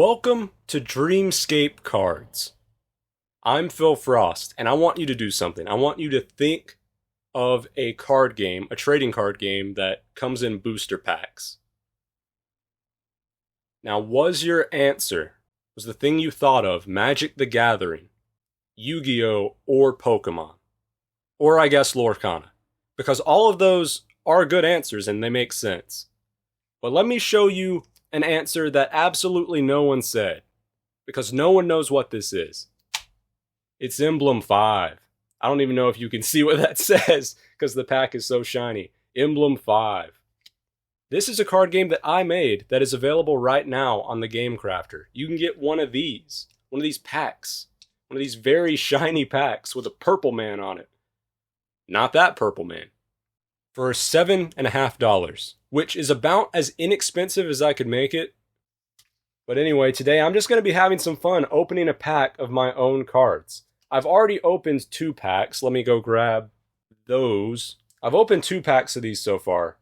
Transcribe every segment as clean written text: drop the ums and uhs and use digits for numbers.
Welcome to Dreamscape Cards. I'm Phil Frost, and I want you to do something. I want you to think of a card game, a trading card game that comes in booster packs. Now, was the thing you thought of Magic the Gathering, Yu-Gi-Oh, or Pokemon? Or I guess Lorcana. Because all of those are good answers and they make sense. But let me show you an answer that absolutely no one said, because no one knows what this is. It's Emblem 5. I don't even know if you can see what that says, because the pack is so shiny. Emblem 5. This is a card game that I made that is available right now on the Game Crafter. You can get one of these packs, one of these very shiny packs with a purple man on it. Not that purple man. For $7.50, which is about as inexpensive as I could make it. But anyway, today I'm just going to be having some fun opening a pack of my own cards. I've already opened 2 packs. Let me go grab those. I've opened 2 packs of these so far,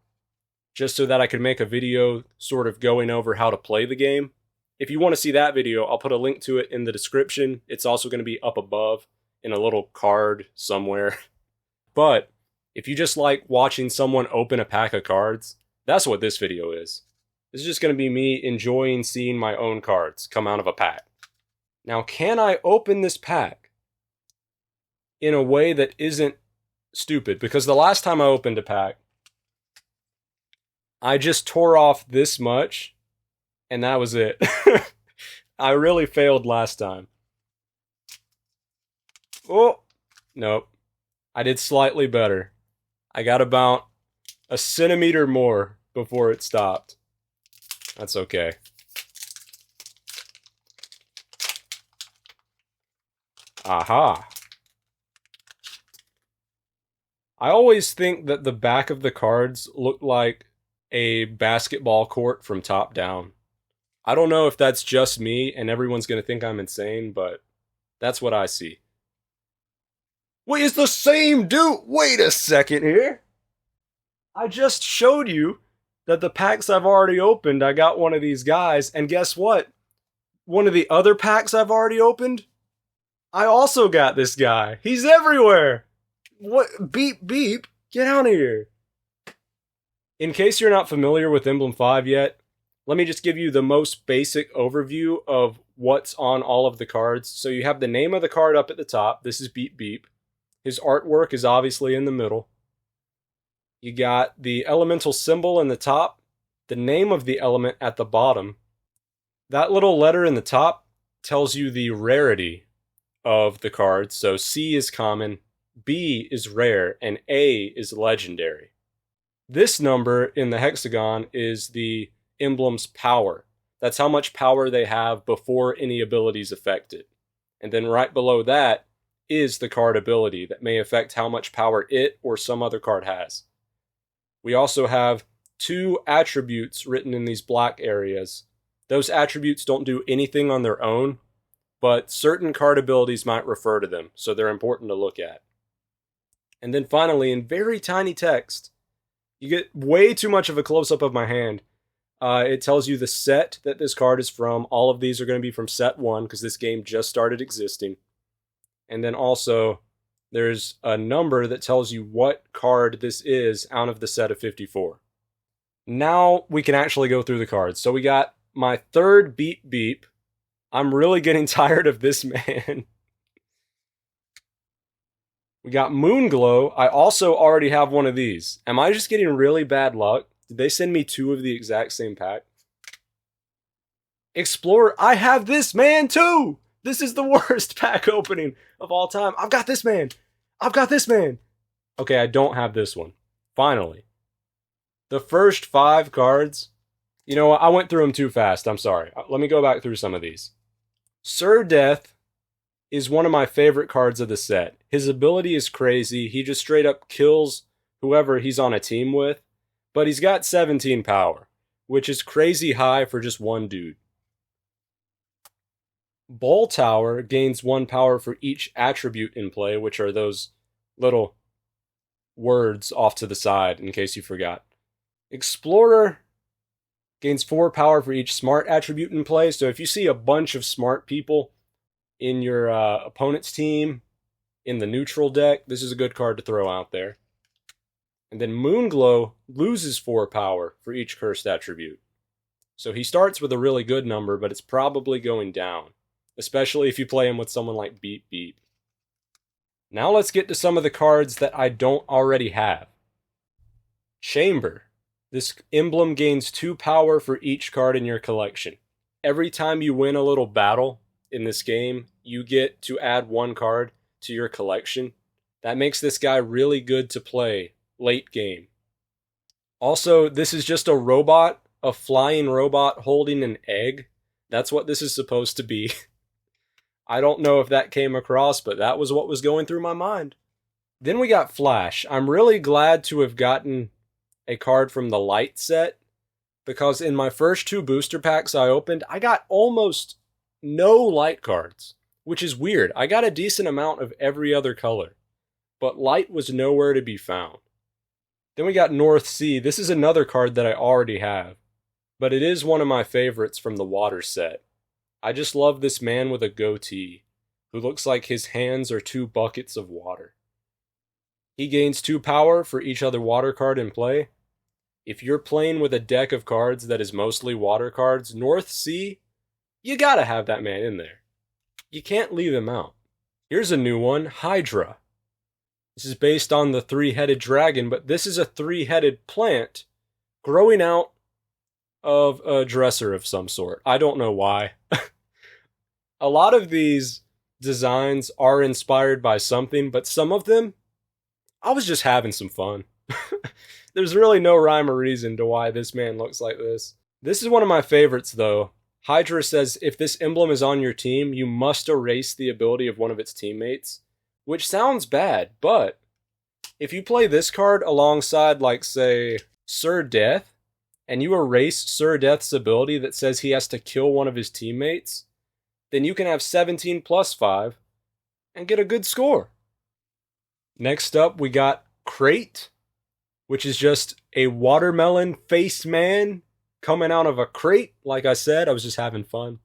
just so that I could make a video sort of going over how to play the game. If you want to see that video, I'll put a link to it in the description. It's also going to be up above in a little card somewhere. But if you just like watching someone open a pack of cards, that's what this video is. This is just going to be me enjoying seeing my own cards come out of a pack. Now, can I open this pack in a way that isn't stupid? Because the last time I opened a pack, I just tore off this much, and that was it. I really failed last time. Oh, nope. I did slightly better. I got about a centimeter more before it stopped. That's okay. Aha. I always think that the back of the cards look like a basketball court from top down. I don't know if that's just me and everyone's going to think I'm insane, but that's what I see. Wait, it's the same dude! Wait a second here! I just showed you that the packs I've already opened, I got one of these guys, and guess what? One of the other packs I've already opened, I also got this guy. He's everywhere! What? Beep, beep. Get out of here. In case you're not familiar with Emblem 5 yet, let me just give you the most basic overview of what's on all of the cards. So you have the name of the card up at the top. This is Beep Beep. His artwork is obviously in the middle. You got the elemental symbol in the top, the name of the element at the bottom. That little letter in the top tells you the rarity of the card. So C is common, B is rare, and A is legendary. This number in the hexagon is the emblem's power. That's how much power they have before any abilities affect it. And then right below that is the card ability that may affect how much power it or some other card has. We also have 2 attributes written in these black areas. Those attributes don't do anything on their own, but certain card abilities might refer to them, so they're important to look at. And then finally, in very tiny text, you get way too much of a close-up of my hand. It tells you the set that this card is from. All of these are going to be from set 1, because this game just started existing. And then also, there's a number that tells you what card this is out of the set of 54. Now we can actually go through the cards. So we got my third Beep Beep. I'm really getting tired of this man. We got Moonglow. I also already have one of these. Am I just getting really bad luck? Did they send me 2 of the exact same pack? Explorer. I have this man too! This is the worst pack opening of all time. I've got this man. I've got this man. Okay, I don't have this one. Finally. The first 5 cards. You know what? I went through them too fast. I'm sorry. Let me go back through some of these. Sir Death is one of my favorite cards of the set. His ability is crazy. He just straight up kills whoever he's on a team with. But he's got 17 power, which is crazy high for just one dude. Bull Tower gains 1 power for each attribute in play, which are those little words off to the side, in case you forgot. Explorer Gains 4 power for each smart attribute in play. So if you see a bunch of smart people in your opponent's team, in the neutral deck, this is a good card to throw out there. And then Moonglow loses 4 power for each cursed attribute. So he starts with a really good number, but it's probably going down, especially if you play him with someone like Beep Beep. Now let's get to some of the cards that I don't already have. Chamber. This emblem gains 2 power for each card in your collection. Every time you win a little battle in this game, you get to add 1 card to your collection. That makes this guy really good to play late game. Also, this is just a robot, a flying robot holding an egg. That's what this is supposed to be. I don't know if that came across, but that was what was going through my mind. Then we got Flash. I'm really glad to have gotten a card from the Light set, because in my first 2 booster packs I opened, I got almost no Light cards, which is weird. I got a decent amount of every other color, but Light was nowhere to be found. Then we got North Sea. This is another card that I already have, but it is one of my favorites from the Water set. I just love this man with a goatee, who looks like his hands are 2 buckets of water. He gains 2 power for each other water card in play. If you're playing with a deck of cards that is mostly water cards, North Sea, you gotta have that man in there. You can't leave him out. Here's a new one, Hydra. This is based on the 3-headed dragon, but this is a 3-headed plant growing out of a dresser of some sort. I don't know why. A lot of these designs are inspired by something, but some of them, I was just having some fun. There's really no rhyme or reason to why this man looks like this. This is one of my favorites, though. Hydra says if this emblem is on your team, you must erase the ability of one of its teammates, which sounds bad, but if you play this card alongside, like, say, Sir Death, and you erase Sir Death's ability that says he has to kill one of his teammates, then you can have 17 plus 5 and get a good score. Next up, we got Crate, which is just a watermelon face man coming out of a crate. Like I said, I was just having fun.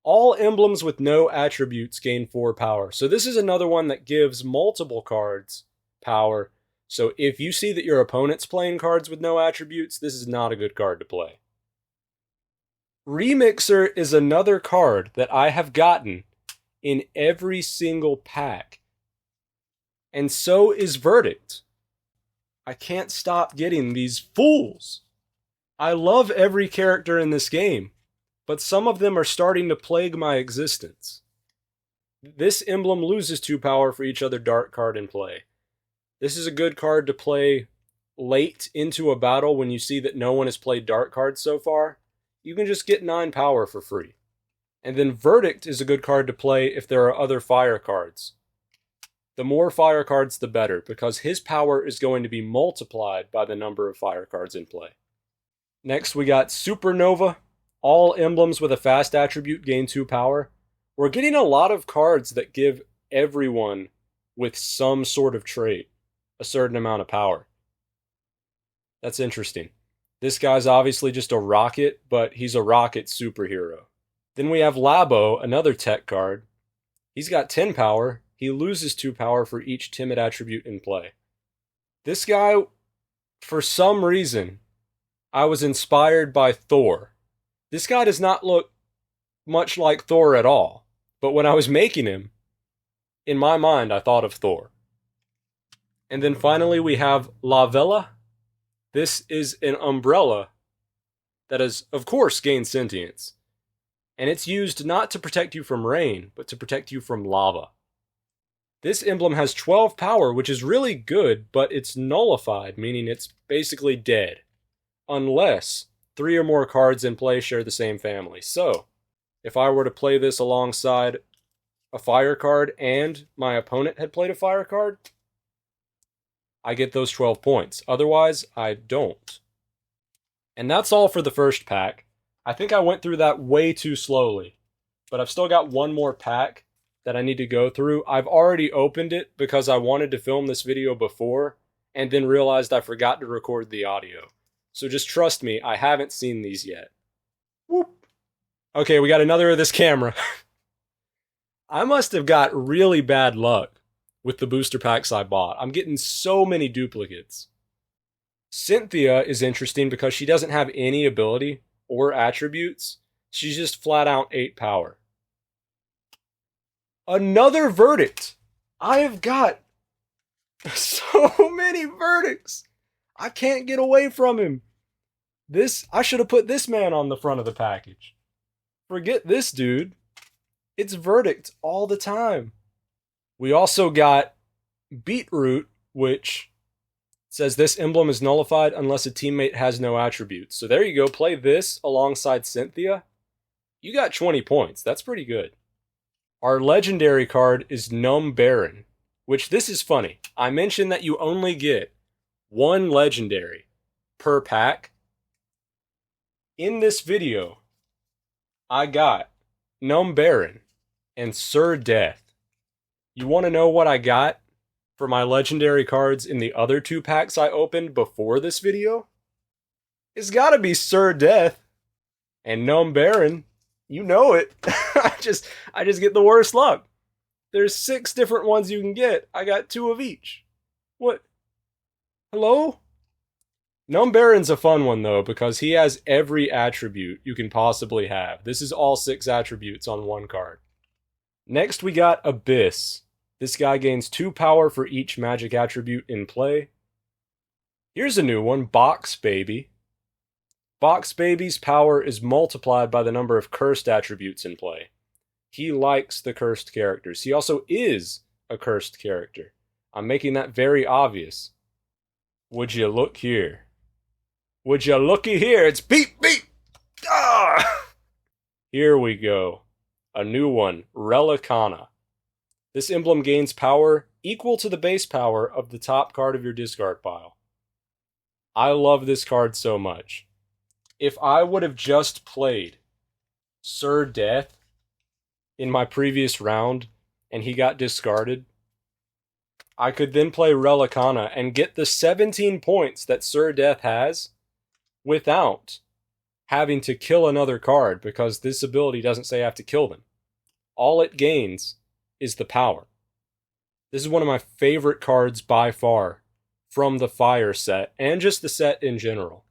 All emblems with no attributes gain 4 power. So this is another one that gives multiple cards power. So if you see that your opponent's playing cards with no attributes, this is not a good card to play. Remixer is another card that I have gotten in every single pack. And so is Verdict. I can't stop getting these fools. I love every character in this game, but some of them are starting to plague my existence. This emblem loses 2 power for each other dark card in play. This is a good card to play late into a battle when you see that no one has played dark cards so far. You can just get 9 power for free. And then Verdict is a good card to play if there are other fire cards. The more fire cards, the better, because his power is going to be multiplied by the number of fire cards in play. Next, we got Supernova. All emblems with a fast attribute gain 2 power. We're getting a lot of cards that give everyone with some sort of trait a certain amount of power. That's interesting. This guy's obviously just a rocket, but he's a rocket superhero. Then we have Labo, another tech card. He's got 10 power. He loses 2 power for each timid attribute in play. This guy, for some reason, I was inspired by Thor. This guy does not look much like Thor at all, but when I was making him, in my mind, I thought of Thor. And then finally we have Lavella. This is an umbrella that has, of course, gained sentience. And it's used not to protect you from rain, but to protect you from lava. This emblem has 12 power, which is really good, but it's nullified, meaning it's basically dead. Unless 3 or more cards in play share the same family. So, if I were to play this alongside a fire card and my opponent had played a fire card, I get those 12 points. Otherwise, I don't. And that's all for the first pack. I think I went through that way too slowly, but I've still got one more pack that I need to go through. I've already opened it because I wanted to film this video before and then realized I forgot to record the audio. So just trust me, I haven't seen these yet. Whoop. Okay, we got another of this camera. I must have got really bad luck with the booster packs I bought. I'm getting so many duplicates. Cynthia is interesting because she doesn't have any ability or attributes. She's just flat out 8 power. Another verdict! I have got so many verdicts! I can't get away from him. I should have put this man on the front of the package. Forget this dude. It's verdict all the time. We also got Beetroot, which says this emblem is nullified unless a teammate has no attributes. So there you go. Play this alongside Cynthia. You got 20 points. That's pretty good. Our legendary card is Numb Baron, which this is funny. I mentioned that you only get 1 legendary per pack. In this video, I got Numb Baron and Sir Death. You want to know what I got for my legendary cards in the other 2 packs I opened before this video? It's gotta be Sir Death and Numb Baron. You know it. I just get the worst luck. There's 6 different ones you can get. I got 2 of each. What? Hello? Numb Baron's a fun one though, because he has every attribute you can possibly have. This is all 6 attributes on 1 card. Next we got Abyss. This guy gains 2 power for each magic attribute in play. Here's a new one, Box Baby. Box Baby's power is multiplied by the number of cursed attributes in play. He likes the cursed characters. He also is a cursed character. I'm making that very obvious. Would you look here? Would you looky here? It's beep beep! Ah! Here we go. A new one, Relicana. This emblem gains power equal to the base power of the top card of your discard pile. I love this card so much. If I would have just played Sir Death in my previous round and he got discarded, I could then play Relicana and get the 17 points that Sir Death has without having to kill another card, because this ability doesn't say I have to kill them. All it gains is the power. This is one of my favorite cards by far from the Fire set, and just the set in general.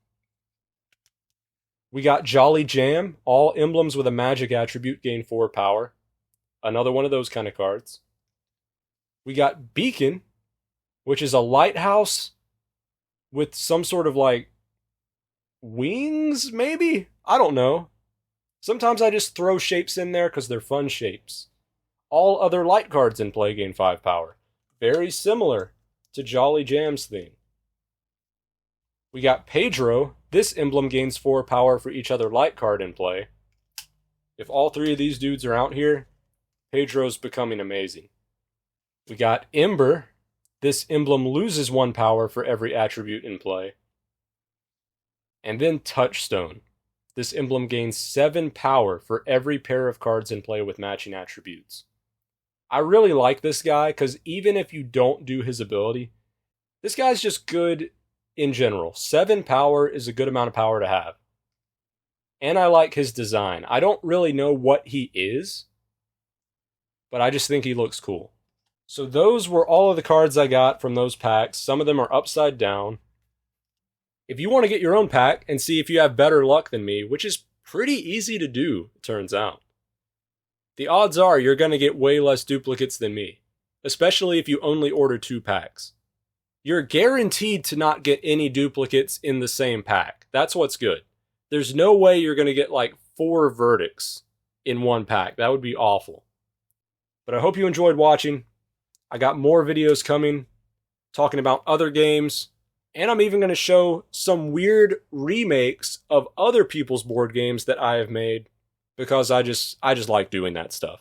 We got Jolly Jam. All emblems with a magic attribute gain 4 power. Another one of those kind of cards. We got Beacon, which is a lighthouse with some sort of like wings, maybe? I don't know. Sometimes I just throw shapes in there because they're fun shapes. All other light cards in play gain 5 power. Very similar to Jolly Jam's theme. We got Pedro. This emblem gains 4 power for each other light card in play. If all 3 of these dudes are out here, Pedro's becoming amazing. We got Ember. This emblem loses 1 power for every attribute in play. And then Touchstone. This emblem gains 7 power for every pair of cards in play with matching attributes. I really like this guy because even if you don't do his ability, this guy's just good in general. 7 power is a good amount of power to have. And I like his design. I don't really know what he is, but I just think he looks cool. So those were all of the cards I got from those packs. Some of them are upside down. If you want to get your own pack and see if you have better luck than me, which is pretty easy to do, it turns out, the odds are you're going to get way less duplicates than me, especially if you only order 2 packs. You're guaranteed to not get any duplicates in the same pack. That's what's good. There's no way you're going to get like 4 verdicts in 1 pack. That would be awful. But I hope you enjoyed watching. I got more videos coming talking about other games, and I'm even going to show some weird remakes of other people's board games that I have made, because I just like doing that stuff.